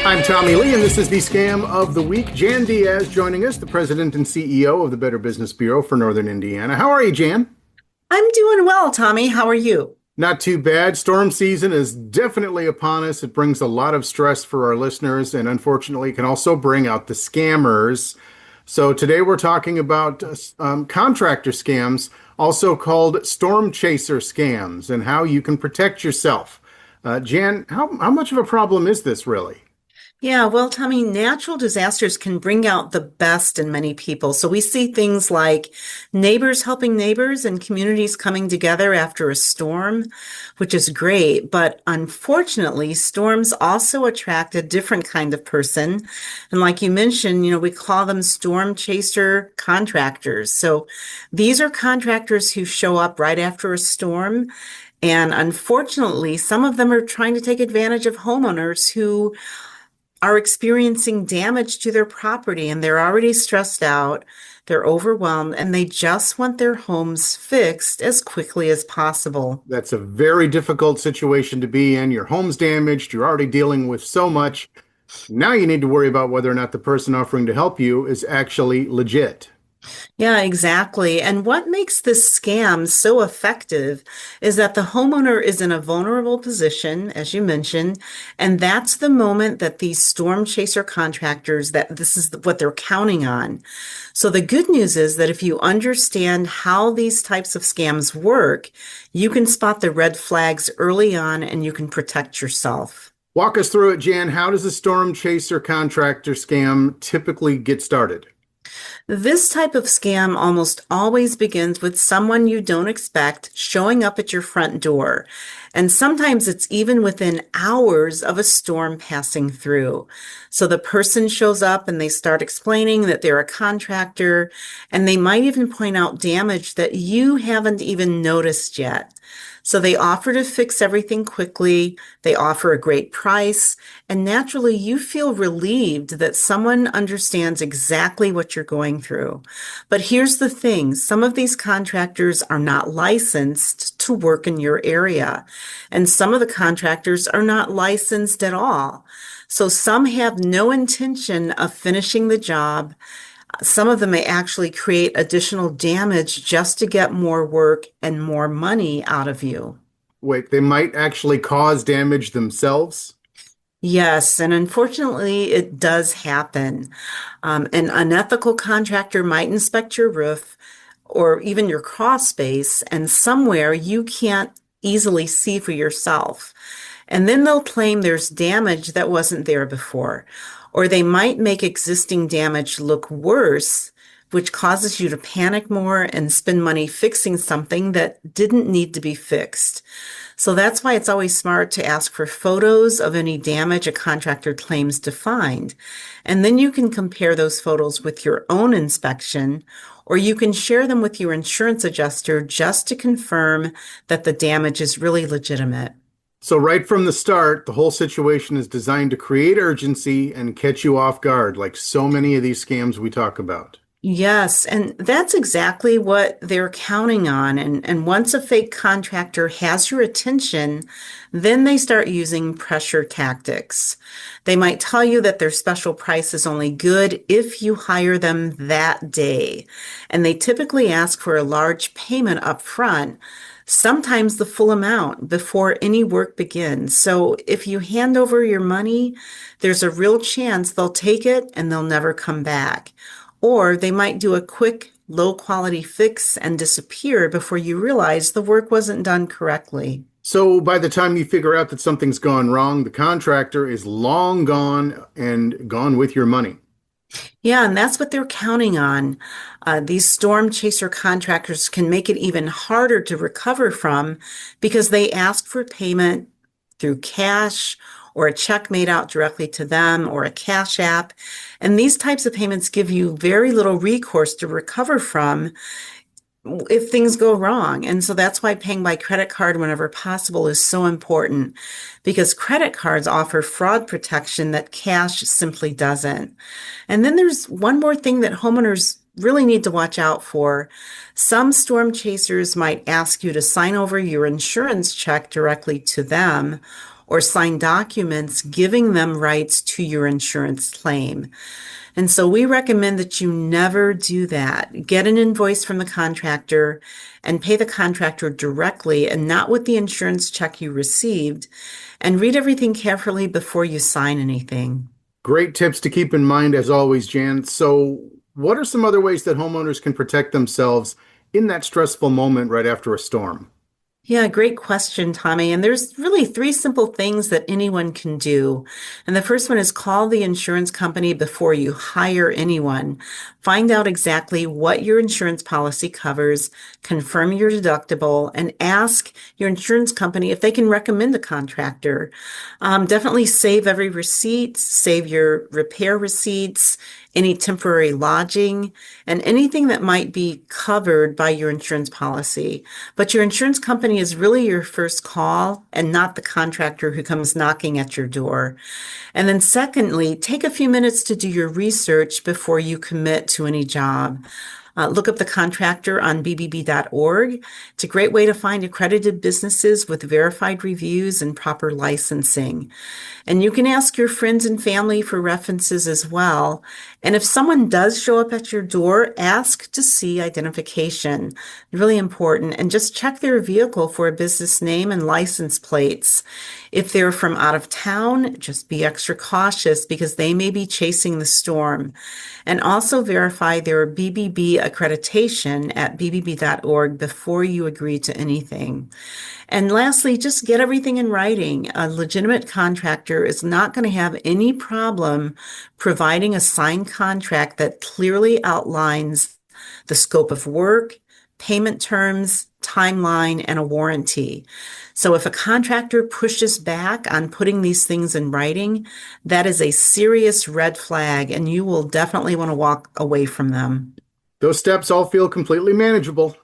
I'm Tommy Lee, and this is the Scam of the Week. Jan Diaz joining us, the President and CEO of the Better Business Bureau for Northern Indiana. How are you, Jan? I'm doing well, Tommy. How are you? Not too bad. Storm season is definitely upon us. It brings a lot of stress for our listeners, and unfortunately, it can also bring out the scammers. So today we're talking about contractor scams, also called storm chaser scams, and how you can protect yourself. Jan, how much of a problem is this really? Yeah, well, Tommy, natural disasters can bring out the best in many people. So we see things like neighbors helping neighbors and communities coming together after a storm, which is great. But unfortunately, storms also attract a different kind of person. And like you mentioned, we call them storm chaser contractors. So these are contractors who show up right after a storm. And unfortunately, some of them are trying to take advantage of homeowners who are experiencing damage to their property and they're already stressed out, they're overwhelmed, and they just want their homes fixed as quickly as possible. That's a very difficult situation to be in. Your home's damaged. You're already dealing with so much. Now you need to worry about whether or not the person offering to help you is actually legit. Yeah, exactly. And what makes this scam so effective is that the homeowner is in a vulnerable position, as you mentioned, and that's the moment that these storm chaser contractors, that this is what they're counting on. So the good news is that if you understand how these types of scams work, you can spot the red flags early on and you can protect yourself. Walk us through it, Jan. How does a storm chaser contractor scam typically get started? This type of scam almost always begins with someone you don't expect showing up at your front door. And sometimes it's even within hours of a storm passing through. So the person shows up and they start explaining that they're a contractor, and they might even point out damage that you haven't even noticed yet. So they offer to fix everything quickly, they offer a great price, and naturally you feel relieved that someone understands exactly what you're going through. But here's the thing, some of these contractors are not licensed to work in your area, and some of the contractors are not licensed at all. So some have no intention of finishing the job. Some of them may actually create additional damage just to get more work and more money out of you. Wait, they might actually cause damage themselves? Yes, and unfortunately, it does happen. An unethical contractor might inspect your roof or even your crawl space, and somewhere you can't easily see for yourself. And then they'll claim there's damage that wasn't there before. Or they might make existing damage look worse, which causes you to panic more and spend money fixing something that didn't need to be fixed. So that's why it's always smart to ask for photos of any damage a contractor claims to find. And then you can compare those photos with your own inspection, or you can share them with your insurance adjuster just to confirm that the damage is really legitimate. So, right from the start, the whole situation is designed to create urgency and catch you off guard, like so many of these scams we talk about. Yes, and that's exactly what they're counting on. And once a fake contractor has your attention, then they start using pressure tactics. They might tell you that their special price is only good if you hire them that day. And they typically ask for a large payment up front, sometimes the full amount before any work begins. So if you hand over your money, there's a real chance they'll take it and they'll never come back. Or they might do a quick, low quality fix and disappear before you realize the work wasn't done correctly. So, by the time you figure out that something's gone wrong, the contractor is long gone and gone with your money. Yeah, and that's what they're counting on. These storm chaser contractors can make it even harder to recover from because they ask for payment through cash or a check made out directly to them or a cash app. And these types of payments give you very little recourse to recover from if things go wrong. And so that's why paying by credit card whenever possible is so important, because credit cards offer fraud protection that cash simply doesn't. And then there's one more thing that homeowners really need to watch out for. Some storm chasers might ask you to sign over your insurance check directly to them, or sign documents giving them rights to your insurance claim. And so we recommend that you never do that. Get an invoice from the contractor and pay the contractor directly and not with the insurance check you received. And read everything carefully before you sign anything. Great tips to keep in mind as always, Jan. So, what are some other ways that homeowners can protect themselves in that stressful moment right after a storm? Yeah, great question, Tommy. And there's really three simple things that anyone can do. And the first one is call the insurance company before you hire anyone. Find out exactly what your insurance policy covers, confirm your deductible, and ask your insurance company if they can recommend a contractor. Definitely save every receipt, save your repair receipts, any temporary lodging, and anything that might be covered by your insurance policy. But your insurance company is really your first call and not the contractor who comes knocking at your door. And then secondly, take a few minutes to do your research before you commit to any job. Look up the contractor on bbb.org. It's a great way to find accredited businesses with verified reviews and proper licensing. And you can ask your friends and family for references as well. And if someone does show up at your door, ask to see identification. Really important. And just check their vehicle for a business name and license plates. If they're from out of town, just be extra cautious because they may be chasing the storm. And also verify their BBB accreditation at bbb.org before you agree to anything. And lastly, just get everything in writing. A legitimate contractor is not going to have any problem providing a signed contract that clearly outlines the scope of work, payment terms, timeline, and a warranty. So if a contractor pushes back on putting these things in writing, that is a serious red flag, and you will definitely want to walk away from them. Those steps all feel completely manageable,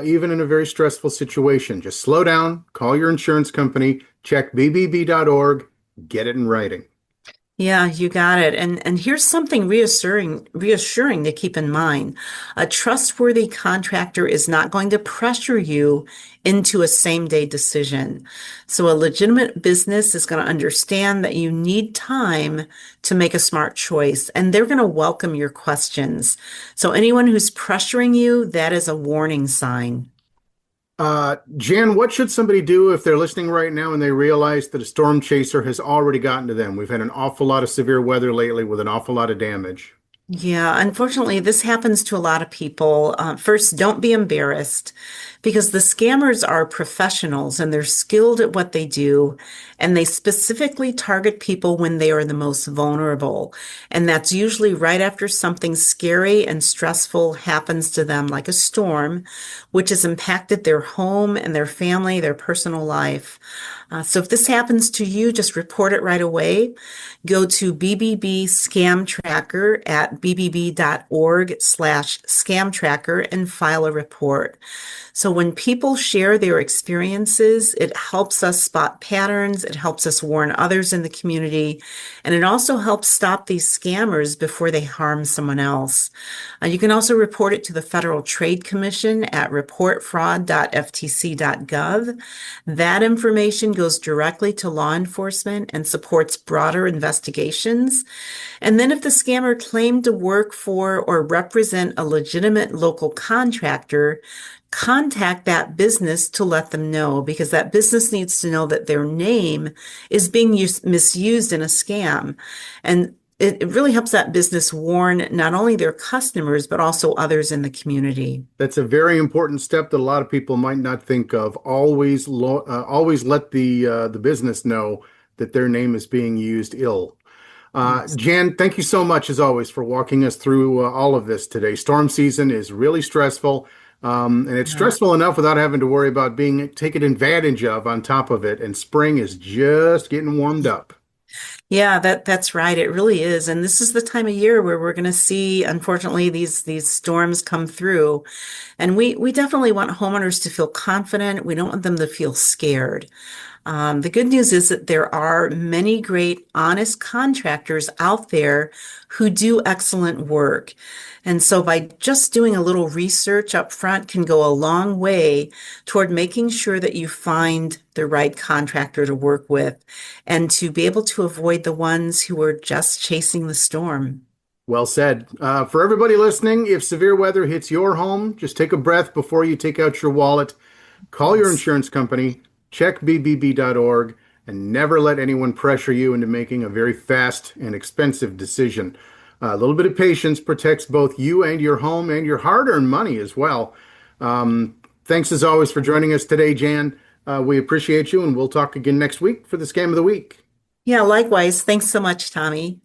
even in a very stressful situation. Just slow down, call your insurance company, check bbb.org, get it in writing. Yeah, you got it. And here's something reassuring to keep in mind. A trustworthy contractor is not going to pressure you into a same-day decision. So a legitimate business is going to understand that you need time to make a smart choice, and they're going to welcome your questions. So anyone who's pressuring you, that is a warning sign. Jan, what should somebody do if they're listening right now and they realize that a storm chaser has already gotten to them? We've had an awful lot of severe weather lately with an awful lot of damage. Yeah, unfortunately, this happens to a lot of people. First, don't be embarrassed because the scammers are professionals and they're skilled at what they do. And they specifically target people when they are the most vulnerable. And that's usually right after something scary and stressful happens to them, like a storm, which has impacted their home and their family, their personal life. So if this happens to you, just report it right away. Go to BBB Scam Tracker at bbb.org/scam tracker and file a report. So when people share their experiences, it helps us spot patterns, it helps us warn others in the community, and it also helps stop these scammers before they harm someone else. You can also report it to the Federal Trade Commission at reportfraud.ftc.gov. That information goes directly to law enforcement and supports broader investigations. And then if the scammer claimed to work for or represent a legitimate local contractor, contact that business to let them know because that business needs to know that their name is being misused in a scam. And it really helps that business warn not only their customers, but also others in the community. That's a very important step that a lot of people might not think of. Always let the business know that their name is being used ill. Yes. Jan, thank you so much as always for walking us through all of this today. Storm season is really stressful. And it's stressful enough without having to worry about being taken advantage of on top of it. And spring is just getting warmed up. Yeah, that's right. It really is. And this is the time of year where we're going to see, unfortunately, these storms come through. And we definitely want homeowners to feel confident. We don't want them to feel scared. The good news is that there are many great, honest contractors out there who do excellent work. And so by just doing a little research up front can go a long way toward making sure that you find the right contractor to work with and to be able to avoid the ones who are just chasing the storm. Well said. For everybody listening, if severe weather hits your home, just take a breath before you take out your wallet. Call your Yes. insurance company, check bbb.org, and never let anyone pressure you into making a very fast and expensive decision. A little bit of patience protects both you and your home and your hard-earned money as well. Thanks as always for joining us today, Jan. We appreciate you, and we'll talk again next week for the Scam of the Week. Yeah, likewise. Thanks so much, Tommy.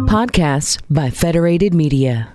Podcasts by Federated Media.